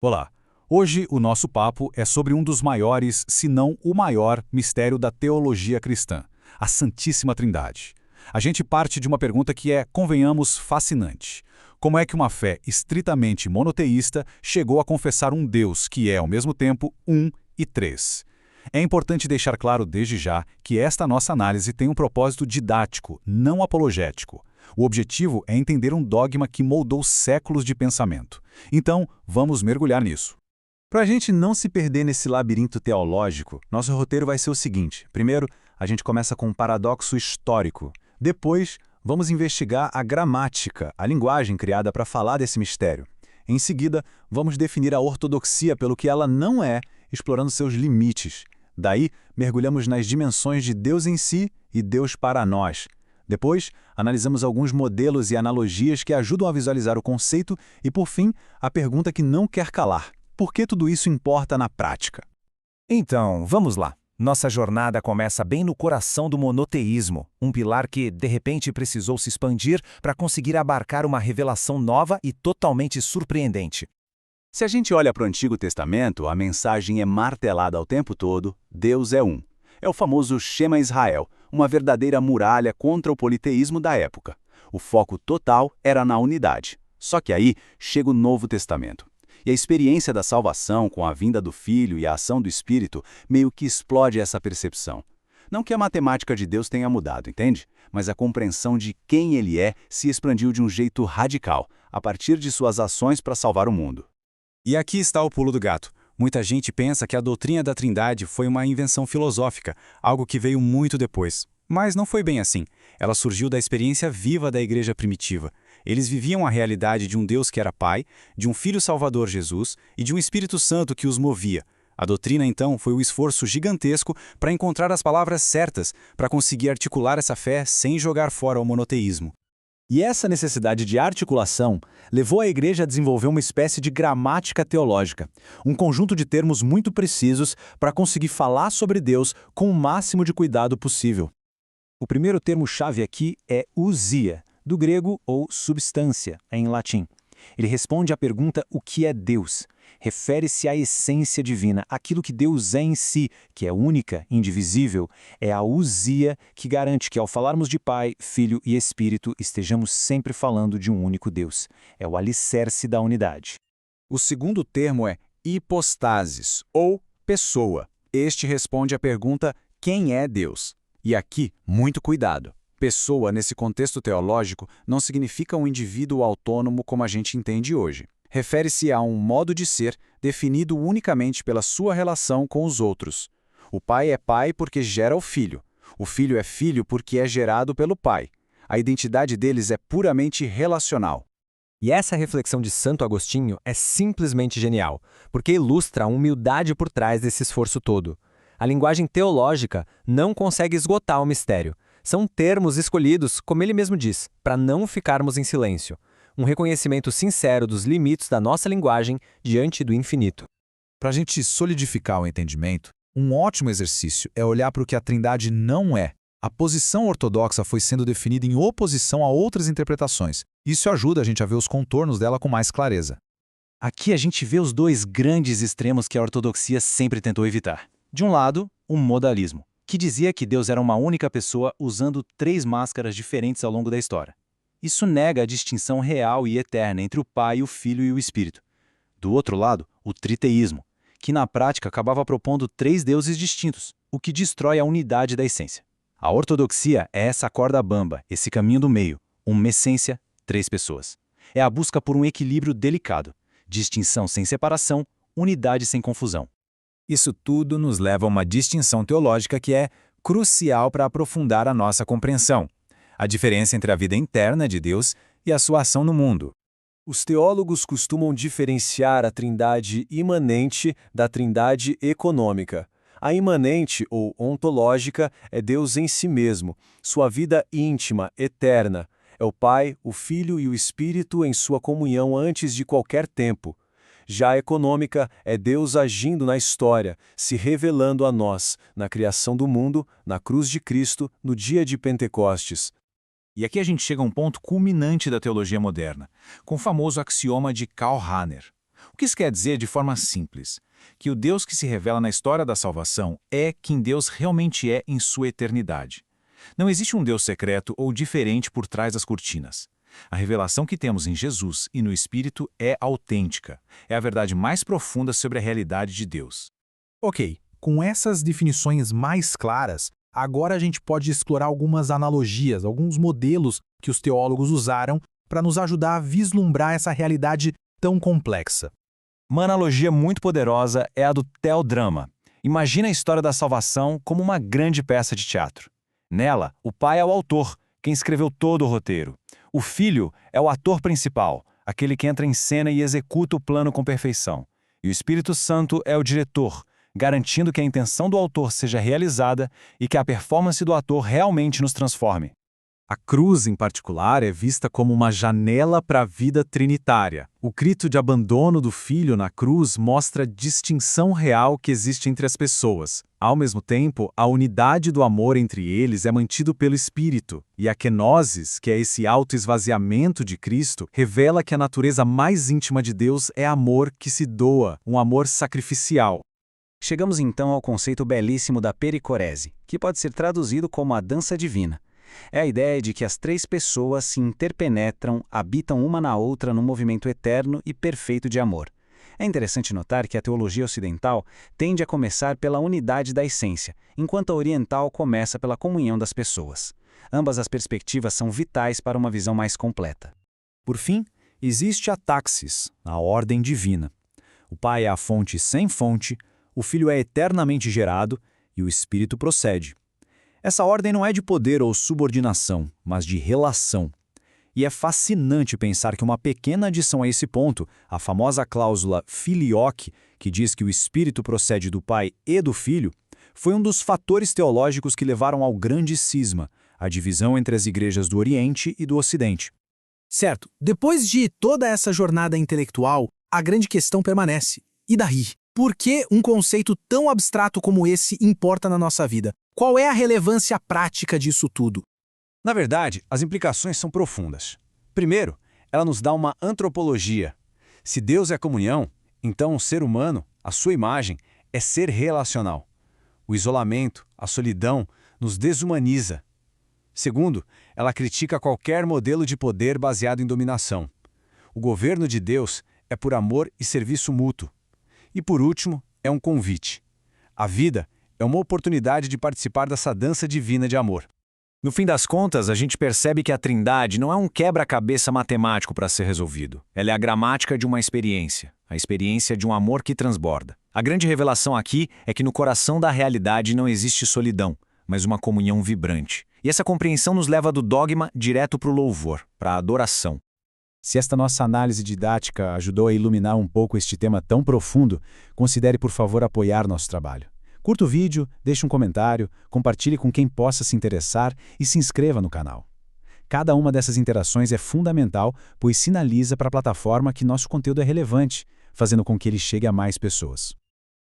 Olá! Hoje o nosso papo é sobre um dos maiores, se não o maior, mistério da teologia cristã, a Santíssima Trindade. A gente parte de uma pergunta que é, convenhamos, fascinante. Como é que uma fé estritamente monoteísta chegou a confessar um Deus que é, ao mesmo tempo, um e três? É importante deixar claro desde já que esta nossa análise tem um propósito didático, não apologético. O objetivo é entender um dogma que moldou séculos de pensamento. Então, vamos mergulhar nisso. Para a gente não se perder nesse labirinto teológico, nosso roteiro vai ser o seguinte. Primeiro, a gente começa com um paradoxo histórico. Depois, vamos investigar a gramática, a linguagem criada para falar desse mistério. Em seguida, vamos definir a ortodoxia pelo que ela não é, explorando seus limites. Daí, mergulhamos nas dimensões de Deus em si e Deus para nós. Depois, analisamos alguns modelos e analogias que ajudam a visualizar o conceito e, por fim, a pergunta que não quer calar. Por que tudo isso importa na prática? Então, vamos lá. Nossa jornada começa bem no coração do monoteísmo, um pilar que, de repente, precisou se expandir para conseguir abarcar uma revelação nova e totalmente surpreendente. Se a gente olha para o Antigo Testamento, a mensagem é martelada ao tempo todo: Deus é um. É o famoso Shema Israel, uma verdadeira muralha contra o politeísmo da época. O foco total era na unidade. Só que aí chega o Novo Testamento. E a experiência da salvação com a vinda do Filho e a ação do Espírito meio que explode essa percepção. Não que a matemática de Deus tenha mudado, entende? Mas a compreensão de quem Ele é se expandiu de um jeito radical, a partir de suas ações para salvar o mundo. E aqui está o pulo do gato. Muita gente pensa que a doutrina da Trindade foi uma invenção filosófica, algo que veio muito depois. Mas não foi bem assim. Ela surgiu da experiência viva da igreja primitiva. Eles viviam a realidade de um Deus que era Pai, de um Filho Salvador Jesus e de um Espírito Santo que os movia. A doutrina, então, foi um esforço gigantesco para encontrar as palavras certas, para conseguir articular essa fé sem jogar fora o monoteísmo. E essa necessidade de articulação levou a igreja a desenvolver uma espécie de gramática teológica, um conjunto de termos muito precisos para conseguir falar sobre Deus com o máximo de cuidado possível. O primeiro termo-chave aqui é ousia, do grego ou substância, em latim. Ele responde à pergunta o que é Deus. Refere-se à essência divina, aquilo que Deus é em si, que é única, indivisível. É a ousia que garante que ao falarmos de Pai, Filho e Espírito, estejamos sempre falando de um único Deus. É o alicerce da unidade. O segundo termo é hipostasis, ou pessoa. Este responde à pergunta quem é Deus. E aqui, muito cuidado. Pessoa, nesse contexto teológico, não significa um indivíduo autônomo como a gente entende hoje. Refere-se a um modo de ser definido unicamente pela sua relação com os outros. O pai é pai porque gera o filho. O filho é filho porque é gerado pelo pai. A identidade deles é puramente relacional. E essa reflexão de Santo Agostinho é simplesmente genial, porque ilustra a humildade por trás desse esforço todo. A linguagem teológica não consegue esgotar o mistério. São termos escolhidos, como ele mesmo diz, para não ficarmos em silêncio. Um reconhecimento sincero dos limites da nossa linguagem diante do infinito. Para a gente solidificar o entendimento, um ótimo exercício é olhar para o que a Trindade não é. A posição ortodoxa foi sendo definida em oposição a outras interpretações. Isso ajuda a gente a ver os contornos dela com mais clareza. Aqui a gente vê os dois grandes extremos que a ortodoxia sempre tentou evitar. De um lado, o modalismo, que dizia que Deus era uma única pessoa usando 3 máscaras diferentes ao longo da história. Isso nega a distinção real e eterna entre o Pai, o Filho e o Espírito. Do outro lado, o triteísmo, que na prática acabava propondo 3 deuses distintos, o que destrói a unidade da essência. A ortodoxia é essa corda bamba, esse caminho do meio, uma essência, 3 pessoas. É a busca por um equilíbrio delicado, distinção sem separação, unidade sem confusão. Isso tudo nos leva a uma distinção teológica que é crucial para aprofundar a nossa compreensão: a diferença entre a vida interna de Deus e a sua ação no mundo. Os teólogos costumam diferenciar a trindade imanente da trindade econômica. A imanente, ou ontológica, é Deus em si mesmo, sua vida íntima, eterna. É o Pai, o Filho e o Espírito em sua comunhão antes de qualquer tempo. Já a econômica é Deus agindo na história, se revelando a nós, na criação do mundo, na cruz de Cristo, no dia de Pentecostes. E aqui a gente chega a um ponto culminante da teologia moderna, com o famoso axioma de Karl Rahner. O que isso quer dizer de forma simples? Que o Deus que se revela na história da salvação é quem Deus realmente é em sua eternidade. Não existe um Deus secreto ou diferente por trás das cortinas. A revelação que temos em Jesus e no Espírito é autêntica. É a verdade mais profunda sobre a realidade de Deus. Ok, com essas definições mais claras, agora a gente pode explorar algumas analogias, alguns modelos que os teólogos usaram para nos ajudar a vislumbrar essa realidade tão complexa. Uma analogia muito poderosa é a do teodrama. Imagina a história da salvação como uma grande peça de teatro. Nela, o pai é o autor, quem escreveu todo o roteiro. O filho é o ator principal, aquele que entra em cena e executa o plano com perfeição. E o Espírito Santo é o diretor, garantindo que a intenção do autor seja realizada e que a performance do ator realmente nos transforme. A cruz, em particular, é vista como uma janela para a vida trinitária. O grito de abandono do Filho na cruz mostra a distinção real que existe entre as pessoas. Ao mesmo tempo, a unidade do amor entre eles é mantido pelo Espírito, e a kenosis, que é esse autoesvaziamento de Cristo, revela que a natureza mais íntima de Deus é amor que se doa, um amor sacrificial. Chegamos então ao conceito belíssimo da pericorese, que pode ser traduzido como a dança divina. É a ideia de que as três pessoas se interpenetram, habitam uma na outra num movimento eterno e perfeito de amor. É interessante notar que a teologia ocidental tende a começar pela unidade da essência, enquanto a oriental começa pela comunhão das pessoas. Ambas as perspectivas são vitais para uma visão mais completa. Por fim, existe a taxis, a ordem divina. O Pai é a fonte sem fonte, o Filho é eternamente gerado e o Espírito procede. Essa ordem não é de poder ou subordinação, mas de relação. E é fascinante pensar que uma pequena adição a esse ponto, a famosa cláusula filioque, que diz que o Espírito procede do Pai e do Filho, foi um dos fatores teológicos que levaram ao grande cisma, a divisão entre as igrejas do Oriente e do Ocidente. Certo, depois de toda essa jornada intelectual, a grande questão permanece. E daí? Por que um conceito tão abstrato como esse importa na nossa vida? Qual é a relevância prática disso tudo? Na verdade, as implicações são profundas. Primeiro, ela nos dá uma antropologia. Se Deus é comunhão, então o ser humano, a sua imagem, é ser relacional. O isolamento, a solidão, nos desumaniza. Segundo, ela critica qualquer modelo de poder baseado em dominação. O governo de Deus é por amor e serviço mútuo. E por último, é um convite. A vida é uma oportunidade de participar dessa dança divina de amor. No fim das contas, a gente percebe que a Trindade não é um quebra-cabeça matemático para ser resolvido. Ela é a gramática de uma experiência, a experiência de um amor que transborda. A grande revelação aqui é que no coração da realidade não existe solidão, mas uma comunhão vibrante. E essa compreensão nos leva do dogma direto para o louvor, para a adoração. Se esta nossa análise didática ajudou a iluminar um pouco este tema tão profundo, considere por favor apoiar nosso trabalho. Curta o vídeo, deixe um comentário, compartilhe com quem possa se interessar e se inscreva no canal. Cada uma dessas interações é fundamental, pois sinaliza para a plataforma que nosso conteúdo é relevante, fazendo com que ele chegue a mais pessoas.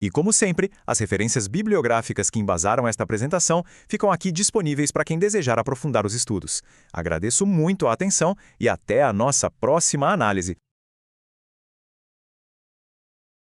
E como sempre, as referências bibliográficas que embasaram esta apresentação ficam aqui disponíveis para quem desejar aprofundar os estudos. Agradeço muito a atenção e até a nossa próxima análise.